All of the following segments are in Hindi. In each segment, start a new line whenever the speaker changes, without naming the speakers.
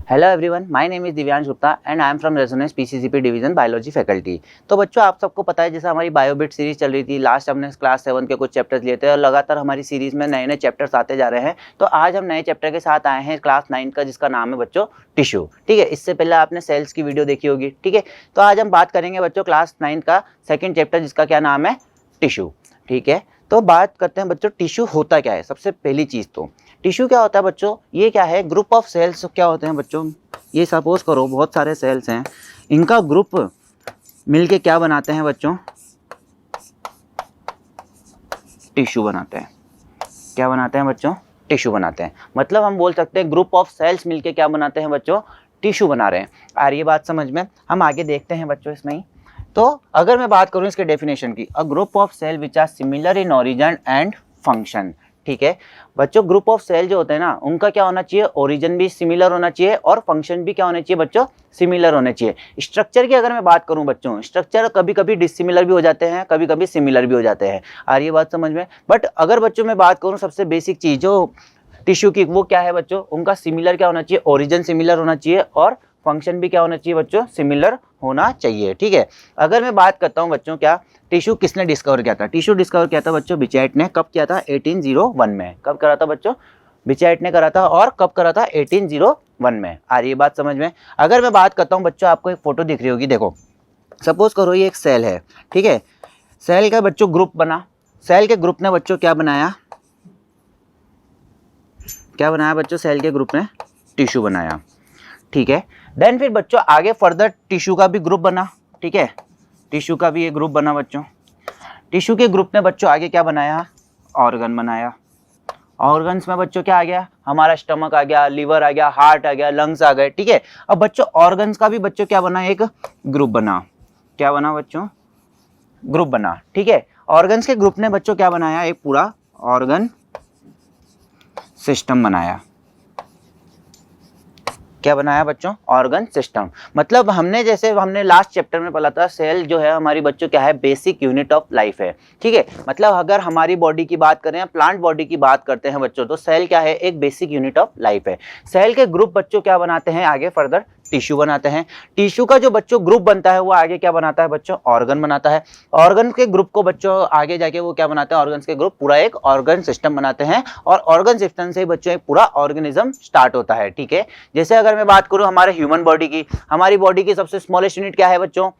Hello everyone, my name is Divyansh Gupta and I am from Resonance PCCP division biology faculty. तो बच्चों, आप सबको पता है जैसे हमारी बायोबिट सीरीज चल रही थी, लास्ट हमने क्लास 7 के कुछ चैप्टर्स लिए थे और लगातार हमारी सीरीज में नए नए चैप्टर्स आते जा रहे हैं। तो आज हम नए चैप्टर के साथ आए हैं क्लास 9 का, जिसका नाम है बच्चों टिश्यू। ठीक है, इससे पहले आपने सेल्स की वीडियो देखी होगी। ठीक है, तो आज हम बात करेंगे बच्चों क्लास 9 का सेकेंड चैप्टर, जिसका क्या नाम है, टिश्यू। ठीक है, तो बात करते हैं बच्चों टिश्यू होता क्या है। सबसे पहली चीज़ तो टिश्यू क्या होता है बच्चों, ये क्या है, ग्रुप ऑफ सेल्स क्या होते हैं बच्चों। ये सपोज करो बहुत सारे सेल्स हैं, इनका ग्रुप मिलके क्या बनाते हैं बच्चों, टिश्यू बनाते हैं। क्या बनाते हैं बच्चों, टिश्यू बनाते हैं। मतलब हम बोल सकते हैं ग्रुप ऑफ सेल्स मिलके क्या बनाते हैं बच्चों, टिश्यू बना रहे हैं। आ रही है बात समझ में, हम आगे देखते हैं बच्चों इसमें ही। तो अगर मैं बात करूं इसके डेफिनेशन की, a group of cell which are similar in origin and function. ठीक है बच्चों, ग्रुप ऑफ सेल जो होते हैं ना, उनका क्या होना चाहिए, ओरिजिन भी सिमिलर होना चाहिए और फंक्शन भी क्या होना चाहिए बच्चों, सिमिलर होने चाहिए। स्ट्रक्चर की अगर मैं बात करूं बच्चों, स्ट्रक्चर कभी कभी डिसिमिलर भी हो जाते हैं, कभी कभी सिमिलर भी हो जाते हैं। आ रही है बात समझ में। बट अगर बच्चों मैं बात करूं सबसे बेसिक चीज जो टिश्यू की, वो क्या है बच्चों, उनका सिमिलर क्या होना चाहिए, ओरिजिन सिमिलर होना चाहिए और फंक्शन भी क्या होना चाहिए बच्चों, सिमिलर होना चाहिए। ठीक है, अगर मैं बात करता हूं बच्चों, क्या टिश्यू किसने डिस्कवर किया था, टिश्यू डिस्कवर किया था बच्चों बिचैट ने। कब किया था, 1801 में। कब करा था बच्चों, बिचैट ने करा था। और कब करा था, 1801 में। आ रही है बात समझ में। अगर मैं बात करता हूं बच्चों, आपको एक फोटो दिख रही होगी, देखो सपोज करो ये एक सेल है। ठीक है, सेल का बच्चों ग्रुप बना, सेल के ग्रुप ने बच्चों क्या बनाया, क्या बनाया बच्चों, सेल के ग्रुप ने टिश्यू बनाया। ठीक है, देन फिर बच्चों आगे फर्दर टिश्यू का भी ग्रुप बना। ठीक है, टिश्यू का भी एक ग्रुप बना बच्चों। टिश्यू के ग्रुप ने बच्चों आगे क्या बनाया, ऑर्गन बनाया। ऑर्गन्स में बच्चों क्या आ गया, हमारा स्टमक आ गया, लीवर आ गया, हार्ट आ गया, लंग्स आ गए। ठीक है, अब बच्चों ऑर्गन्स का भी बच्चों क्या बना, एक ग्रुप बना। क्या बना बच्चों, ग्रुप बना। ठीक है, ऑर्गन्स के ग्रुप ने बच्चों क्या बनाया, एक पूरा ऑर्गन सिस्टम बनाया। क्या बनाया बच्चों, ऑर्गन सिस्टम। मतलब हमने लास्ट चैप्टर में पढ़ा था, सेल जो है हमारी बच्चों क्या है, बेसिक यूनिट ऑफ लाइफ है। ठीक है, मतलब अगर हमारी बॉडी की बात करें, प्लांट बॉडी की बात करते हैं बच्चों, तो सेल क्या है, एक बेसिक यूनिट ऑफ लाइफ है। सेल के ग्रुप बच्चों क्या बनाते हैं, आगे फर्दर टिश्यू बनाते हैं। टिश्यू का जो बच्चों ग्रुप बनता है, वो आगे क्या बनाता है बच्चों, ऑर्गन बनाता है। ऑर्गन के ग्रुप को बच्चों आगे जाके वो क्या बनाते हैं, ऑर्गन के ग्रुप पूरा एक ऑर्गन सिस्टम बनाते हैं। और ऑर्गन सिस्टम से बच्चों एक पूरा ऑर्गेनिज्म स्टार्ट होता है। ठीक है, जैसे अगर मैं बात करूं हमारे ह्यूमन बॉडी की, हमारी बॉडी की सबसे स्मॉलेस्ट यूनिट क्या है बच्चों,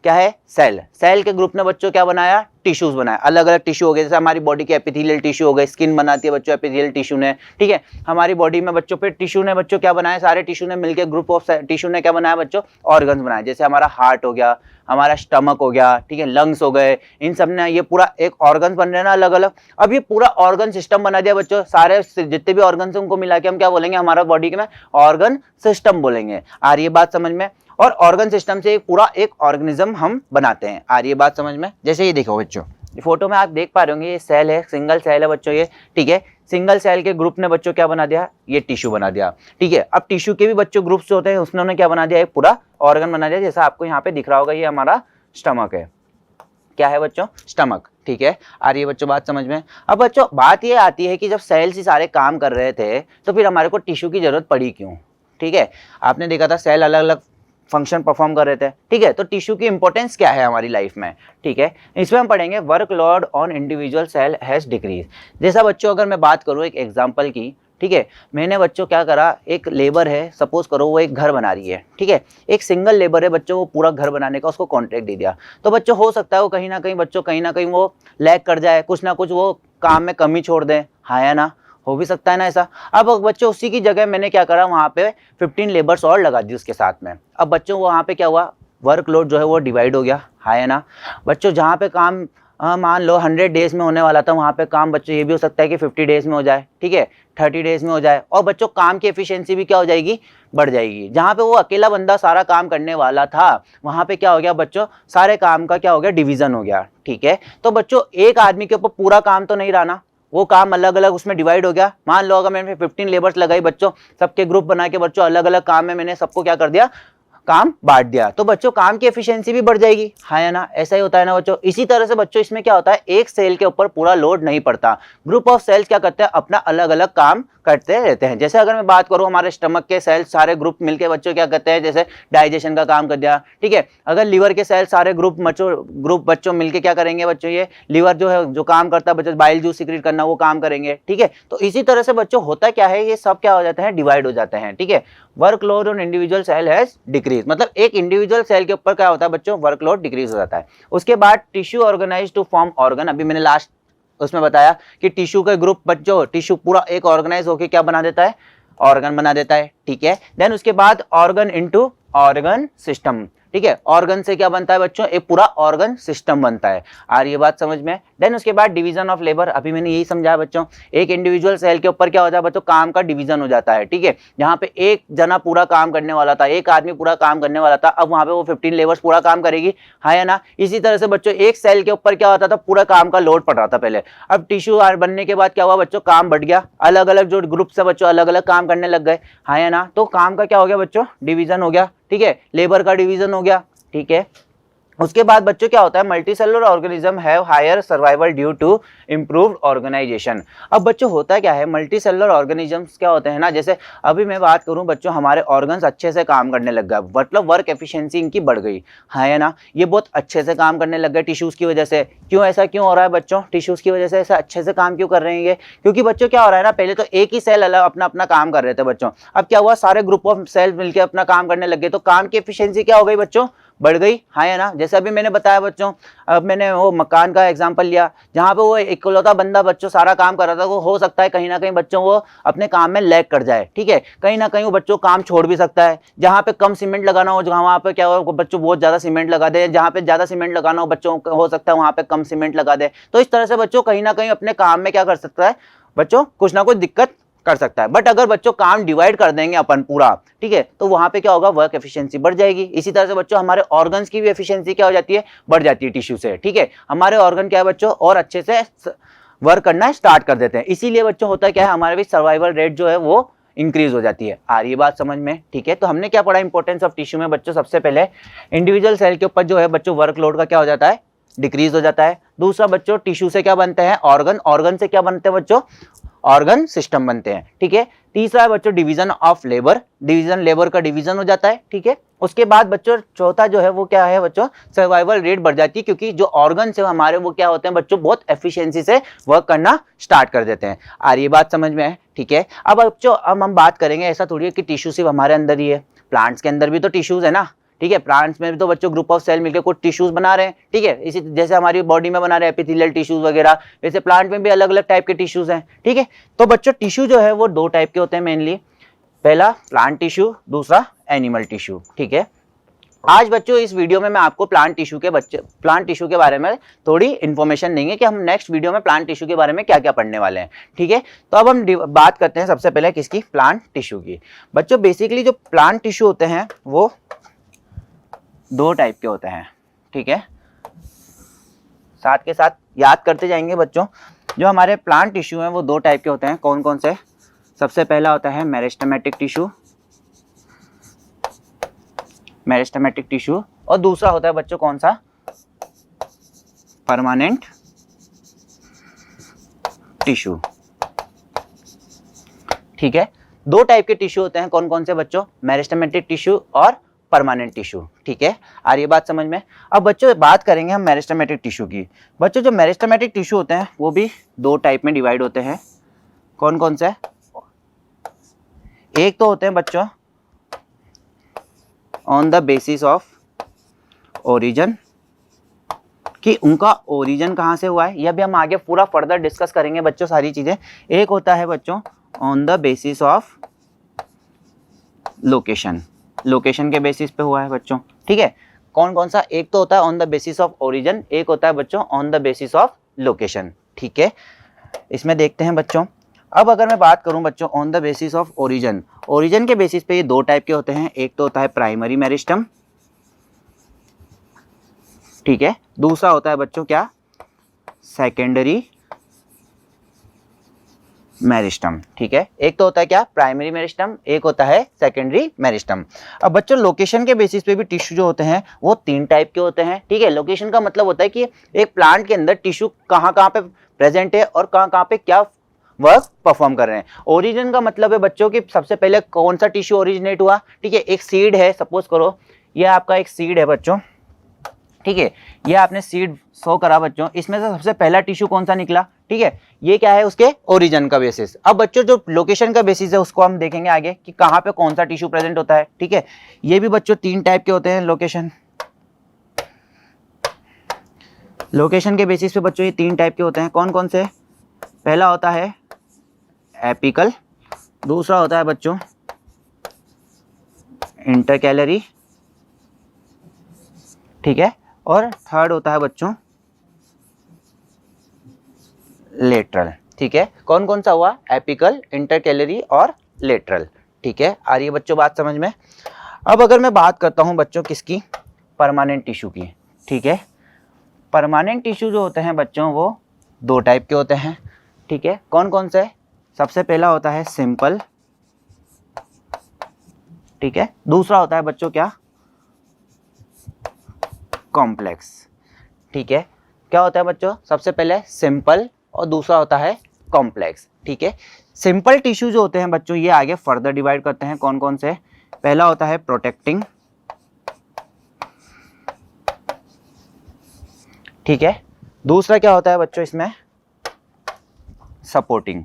क्या है, सेल। सेल के ग्रुप ने बच्चों क्या बनाया, टिश्यूज बनाया। अलग अलग टिश्यू हो गए, जैसे हमारी बॉडी के एपिथेलियल टिश्यू हो गए, स्किन बनाती है बच्चों एपिथेलियल टिश्यू ने। ठीक है, हमारी बॉडी में बच्चों पे टिश्यू ने बच्चों क्या बनाया, सारे टिश्यू ने मिलकर ग्रुप ऑफ टिश्यू ने क्या बनाया बच्चों, ऑर्गन्स बनाए। जैसे हमारा हार्ट हो गया, हमारा स्टमक हो गया, ठीक है, लंग्स हो गए, इन सब ने ये पूरा एक ऑर्गन बन रहे हैं ना अलग अलग। अब ये पूरा ऑर्गन सिस्टम बना दिया बच्चों, सारे जितने भी ऑर्गन उनको मिला के हम क्या बोलेंगे, हमारा बॉडी में ऑर्गन सिस्टम बोलेंगे। आ रही है बात समझ में। और ऑर्गन सिस्टम से पूरा एक ऑर्गेनिज्म हम बनाते हैं। आ रही है बात समझ में। जैसे ये देखो बच्चों, ये फोटो में आप देख पा रहे होंगे, ये सेल है, सिंगल सेल है बच्चों ये। ठीक है, सिंगल सेल के ग्रुप ने बच्चों क्या बना दिया, ये टिश्यू बना दिया। ठीक है, अब टिश्यू के भी बच्चों ग्रुप्स होते हैं, उसने क्या बना दिया, एक पूरा ऑर्गन बना दिया। जैसा आपको यहाँ पे दिख रहा होगा, ये हमारा स्टमक है। क्या है बच्चों, स्टमक। ठीक है, आ रही है बच्चों बात समझ में। अब बच्चों बात ये आती है कि जब सेल्स ही सारे काम कर रहे थे, तो फिर हमारे को टिश्यू की जरूरत पड़ी क्यों। ठीक है, आपने देखा था सेल अलग अलग फंक्शन परफॉर्म कर रहे थे। ठीक है, तो टिश्यू की इंपॉर्टेंस क्या है हमारी लाइफ में। ठीक है, इसमें हम पढ़ेंगे workload on individual cell has decrease. जैसा बच्चों अगर मैं बात करूं एक एग्जांपल की, ठीक है, मैंने बच्चों क्या करा, एक लेबर है, सपोज करो वो एक घर बना रही है। ठीक है, एक सिंगल लेबर है बच्चों, वो पूरा घर बनाने का उसको कॉन्ट्रैक्ट दे दिया। तो बच्चों हो सकता है वो कहीं ना कहीं बच्चों कहीं ना कहीं वो लैग कर जाए, कुछ ना कुछ वो काम में कमी छोड़ दे। हाँ या ना, हो भी सकता है ना ऐसा। अब बच्चों उसी की जगह मैंने क्या करा, वहाँ पे 15 लेबर्स और लगा दी उसके साथ में। अब बच्चों वहाँ पे क्या हुआ, वर्कलोड जो है वो डिवाइड हो गया। है ना बच्चों, जहाँ पे काम मान लो 100 डेज में होने वाला था, वहाँ पे काम बच्चों ये भी हो सकता है कि 50 डेज में हो जाए। ठीक है, 30 डेज में हो जाए। और बच्चों काम की एफिशिएंसी भी क्या हो जाएगी, बढ़ जाएगी। जहाँ पे वो अकेला बंदा सारा काम करने वाला था, वहाँ पे क्या हो गया बच्चों, सारे काम का क्या हो गया, डिवीजन हो गया। ठीक है, तो बच्चों एक आदमी के ऊपर पूरा काम तो नहीं रहा ना, वो काम अलग अलग उसमें डिवाइड हो गया। मान लो अगर मैंने 15 लेबर्स लगाई बच्चों, सबके ग्रुप बना के बच्चों अलग अलग काम में मैंने सबको क्या कर दिया, काम बांट दिया, तो बच्चों काम की एफिशिएंसी भी बढ़ जाएगी, हाँ या ना, ऐसा ही होता है ना बच्चों। इसी तरह से बच्चों इसमें क्या होता है, एक सेल के ऊपर पूरा लोड नहीं पड़ता, ग्रुप ऑफ सेल्स क्या करते हैं, अपना अलग अलग काम करते रहते हैं। जैसे अगर मैं बात करूं हमारे स्टमक के सेल्स सारे ग्रुप मिलके बच्चों क्या करते हैं, जैसे डाइजेशन का काम कर दिया, ठीक है। अगर लीवर के सेल्स सारे ग्रुप बच्चों मिलके क्या करेंगे बच्चों, ये लीवर जो है जो काम करता है बच्चों, बाइल जूस सीक्रेट करना, वो काम करेंगे, ठीक है। तो इसी तरह से बच्चों होता क्या है, ये सब क्या हो जाते हैं, डिवाइड हो जाते हैं, ठीक है। Workload on individual cell has decrease, मतलब एक इंडिविजुअल सेल के ऊपर क्या होता है बच्चों, वर्कलोड डिक्रीज हो जाता है। उसके बाद tissue organise to form organ, अभी मैंने लास्ट उसमें बताया कि टिश्यू का ग्रुप बच्चों, टिश्यू पूरा एक ऑर्गेनाइज होकर क्या बना देता है, ऑर्गन बना देता है, ठीक है। देन उसके बाद ऑर्गन इनटू ऑर्गन सिस्टम, ठीक है। ऑर्गन से क्या बनता है बच्चों, एक पूरा ऑर्गन सिस्टम बनता है, आ रही है बात समझ में। देन उसके बाद डिवीजन ऑफ लेबर, अभी मैंने यही समझाया बच्चों, एक इंडिविजुअल सेल के ऊपर क्या हो जाता है बच्चों, काम का डिवीजन हो जाता है, ठीक है। जहां पे एक जना पूरा काम करने वाला था, एक आदमी पूरा काम करने वाला था, अब वहां पे वो 15 लेबर्स पूरा काम करेगी, हाँ या ना। इसी तरह से बच्चों एक सेल के ऊपर क्या होता था, पूरा काम का लोड पड़ रहा था पहले, अब टिश्यू बनने के बाद क्या हुआ बच्चों, काम बढ़ गया, अलग अलग जो ग्रुप से बच्चों अलग अलग काम करने लग गए, हाँ या ना। तो काम का क्या हो गया बच्चों, डिवीजन हो गया, ठीक है, लेबर का डिवीजन हो गया, ठीक है। उसके बाद बच्चों क्या होता है, multi cellular organism have higher survival due to improved organisation. अब बच्चों होता क्या है, मल्टी सेलुलर ऑर्गेनिजम्स क्या होते हैं ना, जैसे अभी मैं बात करूं बच्चों, हमारे ऑर्गन्स अच्छे से काम करने लग गए, मतलब वर्क एफिशिएंसी इनकी बढ़ गई, है ना, ये बहुत अच्छे से काम करने लग गए टिश्यूज की वजह से। क्यों ऐसा क्यों हो रहा है बच्चों, टिश्यूज की वजह से ऐसा अच्छे से काम क्यों कर रहे हैं ये, क्योंकि बच्चों क्या हो रहा है ना, पहले तो एक ही सेल अलग अपना अपना काम कर रहे थे बच्चों, अब क्या हुआ, सारे ग्रुप ऑफ सेल मिलकर अपना काम करने लग गए, तो काम की एफिशिएंसी क्या हो गई बच्चों, बढ़ गई, हाँ या ना। जैसे अभी मैंने बताया बच्चों, अब मैंने वो मकान का एग्जांपल लिया, जहां पे वो इकलौता बंदा बच्चों सारा काम कर रहा था, वो हो सकता है कहीं ना कहीं बच्चों वो अपने काम में लैग कर जाए, ठीक है, कहीं ना कहीं वो बच्चों काम छोड़ भी सकता है। जहां पे कम सीमेंट लगाना हो, जहां वहां पे क्या हो बच्चों बहुत ज्यादा सीमेंट लगा दे, जहां पे ज्यादा सीमेंट लगाना हो बच्चों हो सकता है वहां पे कम सीमेंट लगा दे। तो इस तरह से बच्चों कहीं ना कहीं अपने काम में क्या कर सकता है बच्चों, कुछ ना कुछ दिक्कत कर सकता है। बट अगर बच्चों काम डिवाइड कर देंगे अपन पूरा, ठीक है, तो वहां पे क्या होगा, वर्क एफिशिएंसी बढ़ जाएगी। इसी तरह से बच्चों हमारे ऑर्गन्स की भी एफिशिएंसी क्या हो जाती है, बढ़ जाती है टिश्यू से, ठीक है। हमारे ऑर्गन क्या है बच्चों, और अच्छे से वर्क करना स्टार्ट कर देते हैं। इसीलिए बच्चों होता क्या है, हमारे भी सर्वाइवल रेट जो है वो इंक्रीज हो जाती है। आ रही है बात समझ में, ठीक है। तो हमने क्या पढ़ा इंपॉर्टेंस ऑफ टिश्यू में बच्चों, सबसे पहले इंडिविजुअल सेल के ऊपर जो है बच्चों वर्कलोड का क्या हो जाता है, डिक्रीज हो जाता है। दूसरा बच्चों टिश्यू से क्या बनते हैं, ऑर्गन, ऑर्गन से क्या बनते हैं बच्चों, ऑर्गन सिस्टम बनते हैं, ठीक है। तीसरा है बच्चों division of labour, division labour का डिवीजन हो जाता है, ठीक है। उसके बाद बच्चों चौथा जो है वो क्या है बच्चों, सर्वाइवल रेट बढ़ जाती है, क्योंकि जो ऑर्गन है हमारे वो क्या होते हैं बच्चों, बहुत एफिशिएंसी से वर्क करना स्टार्ट कर देते हैं। आ रही है बात समझ में है, ठीक है। अब बच्चों अब हम बात करेंगे, ऐसा थोड़ी है कि टिश्यू सिर्फ हमारे अंदर ही है, प्लांट्स के अंदर भी तो टिश्यूज है ना, ठीक है। प्लांट्स में भी तो बच्चों ग्रुप ऑफ सेल मिलकर कुछ टिश्यूज बना रहे हैं, ठीक है। इसी जैसे हमारी बॉडी में बना रहे हैं एपिथेलियल टिश्यूज वगैरह, वैसे प्लांट में भी अलग अलग टाइप के टिश्यूज हैं, ठीक है। तो बच्चों टिश्यू जो है वो दो टाइप के होते हैं मेनली, पहला प्लांट टिश्यू, दूसरा एनिमल टिश्यू, ठीक है। आज बच्चों इस वीडियो में मैं आपको प्लांट टिश्यू के बारे में थोड़ी इन्फॉर्मेशन देंगे कि हम नेक्स्ट वीडियो में प्लांट टिश्यू के बारे में क्या क्या पढ़ने वाले हैं, ठीक है। तो अब हम बात करते हैं सबसे पहले किसकी, प्लांट टिश्यू की। बच्चों बेसिकली जो प्लांट टिश्यू होते हैं वो दो टाइप के होते हैं, ठीक है। साथ के साथ याद करते जाएंगे बच्चों, जो हमारे प्लांट टिश्यू हैं वो दो टाइप के होते हैं, कौन कौन से। सबसे पहला होता है मेरिस्टेमेटिक टिश्यू, मेरिस्टेमेटिक टिश्यू, और दूसरा होता है बच्चों कौन सा, परमानेंट टिश्यू, ठीक है। दो टाइप के टिश्यू होते हैं, कौन कौन से बच्चों, मेरिस्टेमेटिक टिश्यू और परमानेंट टिश्यू, ठीक है। आ रही है बात समझ में। अब बच्चों बात करेंगे हम मेरिस्टेमेटिक टिश्यू की। बच्चों जो मेरिस्टेमेटिक टिश्यू होते हैं वो भी दो टाइप में डिवाइड होते हैं, कौन कौन से। एक तो होते हैं बच्चों on the basis of origin, कि उनका ओरिजिन कहाँ से हुआ है, यह भी हम आगे पूरा फर्दर डिस्कस करेंगे बच्चों सारी चीजें। एक होता है बच्चों on the basis of location, location के बेसिस पे हुआ है बच्चों, ठीक है। कौन कौन सा, एक तो होता है on the basis of origin, एक होता है बच्चों on the basis of location, ठीक है। इसमें देखते हैं बच्चों। अब अगर मैं बात करूं बच्चों on the basis of origin, origin के बेसिस पे ये दो टाइप के होते हैं, एक तो होता है प्राइमरी मेरिस्टम, ठीक है। दूसरा होता है बच्चों क्या, सेकेंडरी मेरिस्टम, ठीक है। एक तो होता है क्या, प्राइमरी मेरिस्टम, एक होता है सेकेंडरी मेरिस्टम। अब बच्चों लोकेशन के बेसिस पे भी टिश्यू जो होते हैं वो 3 टाइप के होते हैं, ठीक है। लोकेशन का मतलब होता है कि एक प्लांट के अंदर टिश्यू कहाँ कहाँ पे प्रेजेंट है और कहाँ कहाँ पे क्या वर्क परफॉर्म कर रहे हैं। ओरिजिन का मतलब है बच्चों की सबसे पहले कौन सा टिश्यू ओरिजिनेट हुआ, ठीक है। एक सीड है, सपोज करो ये आपका एक सीड है बच्चों, ठीक है। ये आपने सीड शो करा बच्चों, इसमें से सबसे पहला टिश्यू कौन सा निकला, ठीक है। ये क्या है, उसके ओरिजिन का बेसिस। अब बच्चों जो लोकेशन का बेसिस है उसको हम देखेंगे आगे कि कहाँ पे कौन सा टिश्यू प्रेजेंट होता है, ठीक है। ये भी बच्चों 3 टाइप के होते हैं लोकेशन। लोकेशन के बेसिस पे बच्चों ये 3 टाइप के होते हैं, कौन कौन से। पहला होता है एपिकल, दूसरा होता है बच्चों इंटरकैलरी, ठीक है, और थर्ड होता है बच्चों लेटरल, ठीक है। कौन कौन सा हुआ, एपिकल, इंटरकैलरी और लेटरल, ठीक है। आ रही है बच्चों बात समझ में। अब अगर मैं बात करता हूं बच्चों किसकी, परमानेंट टिश्यू की, ठीक है। परमानेंट टिश्यू जो होते हैं बच्चों वो 2 टाइप के होते हैं, ठीक है। कौन कौन से, सबसे पहला होता है सिंपल, ठीक है। दूसरा होता है बच्चों क्या, कॉम्प्लेक्स, ठीक है। क्या होता है बच्चों, सबसे पहले सिंपल और दूसरा होता है कॉम्प्लेक्स, ठीक है। सिंपल टिश्यू जो होते हैं बच्चों ये आगे फर्दर डिवाइड करते हैं, कौन कौन से। पहला होता है प्रोटेक्टिंग, ठीक है। दूसरा क्या होता है बच्चों इसमें, सपोर्टिंग,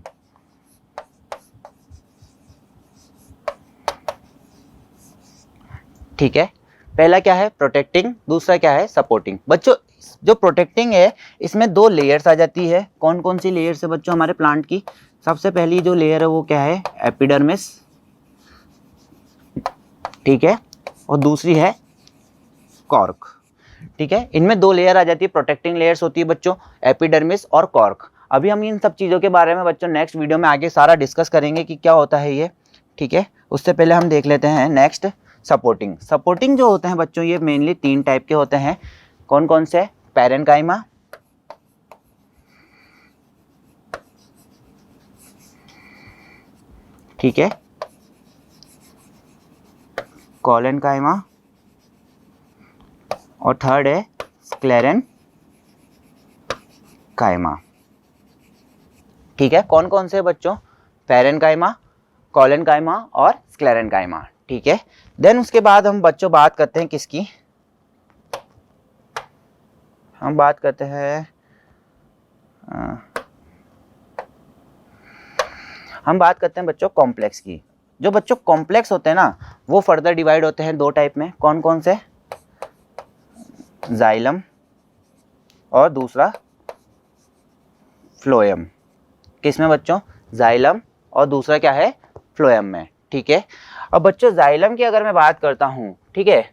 ठीक है। पहला क्या है प्रोटेक्टिंग, दूसरा क्या है सपोर्टिंग। बच्चों जो प्रोटेक्टिंग है इसमें 2 लेयर्स आ जाती है, कौन कौन सी लेयर्स है बच्चों हमारे प्लांट की। सबसे पहली जो लेयर है वो क्या है, एपिडर्मिस, ठीक है, और दूसरी है कॉर्क, ठीक है। इनमें 2 लेयर आ जाती है, प्रोटेक्टिंग लेयर्स होती है बच्चों एपिडर्मिस और कॉर्क। अभी हम इन सब चीज़ों के बारे में बच्चों नेक्स्ट वीडियो में आगे सारा डिस्कस करेंगे कि क्या होता है ये, ठीक है। उससे पहले हम देख लेते हैं नेक्स्ट सपोर्टिंग। सपोर्टिंग जो होते हैं बच्चों ये मेनली 3 टाइप के होते हैं, कौन कौन से, पैरेन्काइमा, ठीक है, कॉलेनकाइमा और थर्ड है स्क्लेरेनकाइमा, ठीक है। कौन कौन से बच्चों, पैरेन्काइमा, कॉलेनकाइमा और स्क्लेरेनकाइमा, ठीक है। देन उसके बाद हम बच्चों बात करते हैं किसकी, हम बात करते हैं बच्चों कॉम्प्लेक्स की। जो बच्चों कॉम्प्लेक्स होते हैं ना वो फर्दर डिवाइड होते हैं 2 टाइप में, कौन कौन से, जाइलम और दूसरा फ्लोएम। किसमें बच्चों, जाइलम और दूसरा क्या है, फ्लोएम में, ठीक है। अब बच्चों जाइलम की अगर मैं बात करता हूं, ठीक है,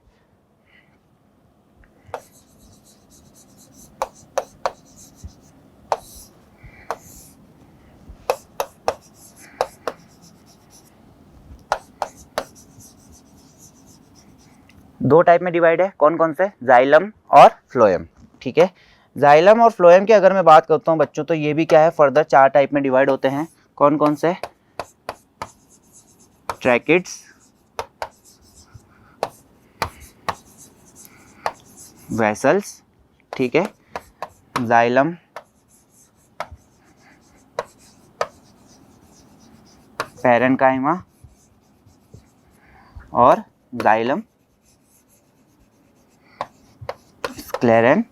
दो टाइप में डिवाइड है, कौन कौन से, जाइलम और फ्लोएम, ठीक है। जाइलम और फ्लोएम की अगर मैं बात करता हूं बच्चों तो ये भी क्या है फर्दर 4 टाइप में डिवाइड होते हैं, कौन कौन से, ट्रैकिड्स, वेसल्स, ठीक है, जाइलम, पैरेन्काइमा और जाइलम, स्क्लेरेनकाइमा,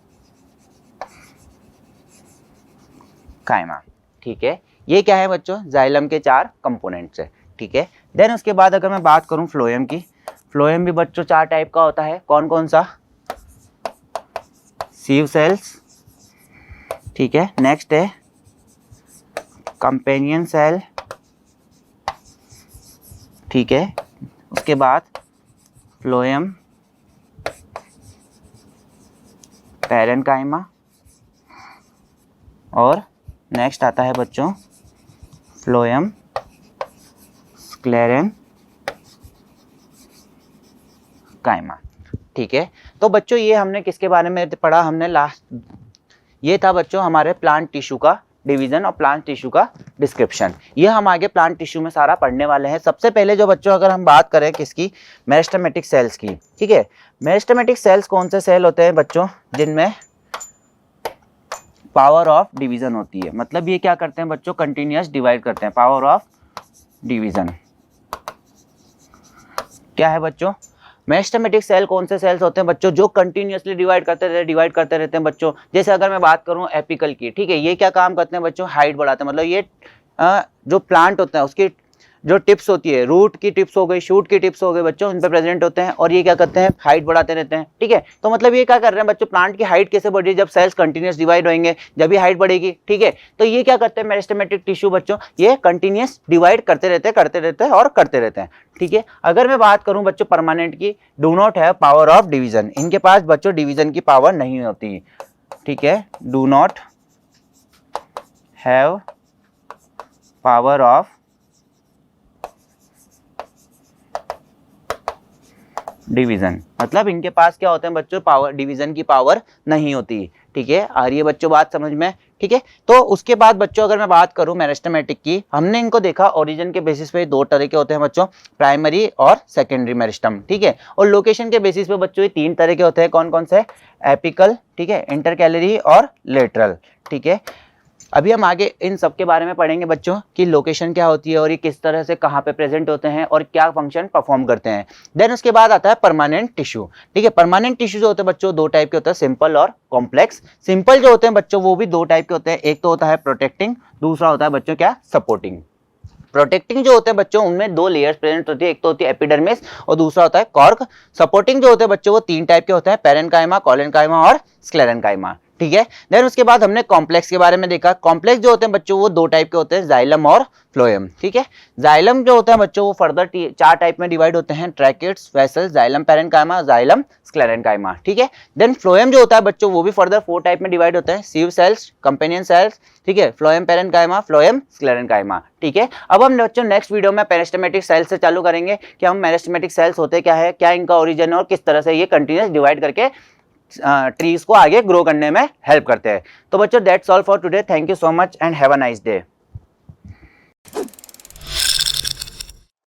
ठीक है। ये क्या है बच्चों, जाइलम के 4 कंपोनेंट्स है, ठीक है। देन उसके बाद अगर मैं बात करूं फ्लोएम की, फ्लोएम भी बच्चों 4 टाइप का होता है, कौन कौन सा, सीव सेल्स, ठीक है। नेक्स्ट है कंपेनियन सेल, ठीक है। उसके बाद फ्लोएम, पैरेन्काइमा और नेक्स्ट आता है बच्चों फ्लोएम, स्क्लेरेनकाइमा, ठीक है। तो बच्चों ये हमने किसके बारे में पढ़ा, हमने लास्ट, ये था बच्चों हमारे प्लांट टिश्यू का डिवीजन और प्लांट टिश्यू का डिस्क्रिप्शन। ये हम आगे प्लांट टिश्यू में सारा पढ़ने वाले हैं। सबसे पहले जो बच्चों अगर हम बात करें किसकी, मेरिस्टेमेटिक सेल्स की, ठीक है। मेरिस्टेमेटिक सेल्स कौन से सेल होते हैं बच्चों, जिनमें पावर ऑफ डिवीजन होती है। मतलब ये क्या करते हैं बच्चों, कंटिन्यूअस डिवाइड करते हैं, पावर ऑफ डिवीजन। क्या है बच्चों, मेरिस्टेमेटिक सेल कौन से सेल्स होते हैं बच्चों, जो कंटिन्यूअसली डिवाइड करते रहते हैं बच्चों। जैसे अगर मैं बात करूं एपिकल की, ठीक है, ये क्या काम करते हैं बच्चों, हाइट बढ़ाते हैं। मतलब ये जो प्लांट होता है उसकी जो टिप्स होती है, रूट की टिप्स हो गई, शूट की टिप्स हो गई बच्चों, उन पे प्रेजेंट होते हैं और ये क्या करते हैं, हाइट बढ़ाते रहते हैं, ठीक है। तो मतलब ये क्या कर रहे हैं बच्चों, प्लांट की हाइट कैसे बढ़ी, जब सेल्स कंटिन्यूअस डिवाइड होंगे जब भी हाइट बढ़ेगी, ठीक है। तो ये क्या करते हैं मेरिस्टेमेटिक टिश्यू बच्चों, ये कंटिन्यूअस डिवाइड करते रहते हैं, ठीक है। अगर मैं बात करूं बच्चों परमानेंट की, do not have power of division, इनके पास बच्चों डिवीजन की पावर नहीं होती, ठीक है। Do not have power of division, मतलब इनके पास क्या होते हैं बच्चों, पावर, डिवीजन की पावर नहीं होती, ठीक है। आ रही है बच्चों बात समझ में, ठीक है। तो उसके बाद बच्चों अगर मैं बात करूं मेरिस्टेमेटिक की, हमने इनको देखा ओरिजिन के बेसिस पे दो तरह के होते हैं बच्चों, प्राइमरी और सेकेंडरी मेरिस्टम, ठीक है। और लोकेशन के बेसिस पे बच्चों ये तीन तरह के होते हैं, कौन कौन से, एपिकल, ठीक है, इंटरकैलरी और लेटरल, ठीक है। अभी हम आगे इन सब के बारे में पढ़ेंगे बच्चों कि लोकेशन क्या होती है और ये किस तरह से कहाँ पे प्रेजेंट होते हैं और क्या फंक्शन परफॉर्म करते हैं। देन उसके बाद आता है परमानेंट टिश्यू, ठीक है। परमानेंट टिश्यू जो होते हैं बच्चों दो टाइप के होते हैं, सिंपल और कॉम्प्लेक्स। सिंपल जो होते हैं बच्चों वो भी दो टाइप के होते हैं, एक तो होता है प्रोटेक्टिंग, दूसरा होता है बच्चों क्या, सपोर्टिंग। प्रोटेक्टिंग जो होते हैं बच्चों उनमें दो लेयर्स प्रेजेंट होती है, एक तो होती है एपिडर्मिस और दूसरा होता है कॉर्क। सपोर्टिंग जो होते हैं बच्चों वो तीन टाइप के होते हैं, पेरेन्काइमा, कोलेन्काइमा और स्क्लेरेन्काइमा, ठीक है। देन उसके बाद हमने कॉम्प्लेक्स के बारे में देखा। कॉम्प्लेक्स जो होते हैं बच्चों वो दो टाइप के होते हैं, जाइलम और फ्लोएम, ठीक है। जाइलम जो होता है बच्चों वो फर्दर चार टाइप में डिवाइड होते हैं, tracheids, vessels, xylem parenchyma, xylem sclerenchyma, ठीक है। देन फ्लोएम जो होता है बच्चों वो भी फर्दर फोर टाइप में डिवाइड होते हैं, सीव सेल्स, कंपेनियन सेल्स, ठीक है, फ्लोएम पेरेन्काइमा, फ्लोएम स्क्लेरेन्काइमा, ठीक है। अब हम बच्चों नेक्स्ट वीडियो में मेरिस्टेमेटिक सेल्स से चालू करेंगे कि हम मेरिस्टेमेटिक सेल्स होते क्या है, क्या इनका ओरिजिन और किस तरह से ये कंटिन्यूअस डिवाइड करके ट्रीज को आगे ग्रो करने में हेल्प करते हैं। तो बच्चों that's all for today, thank you so much and have a nice day.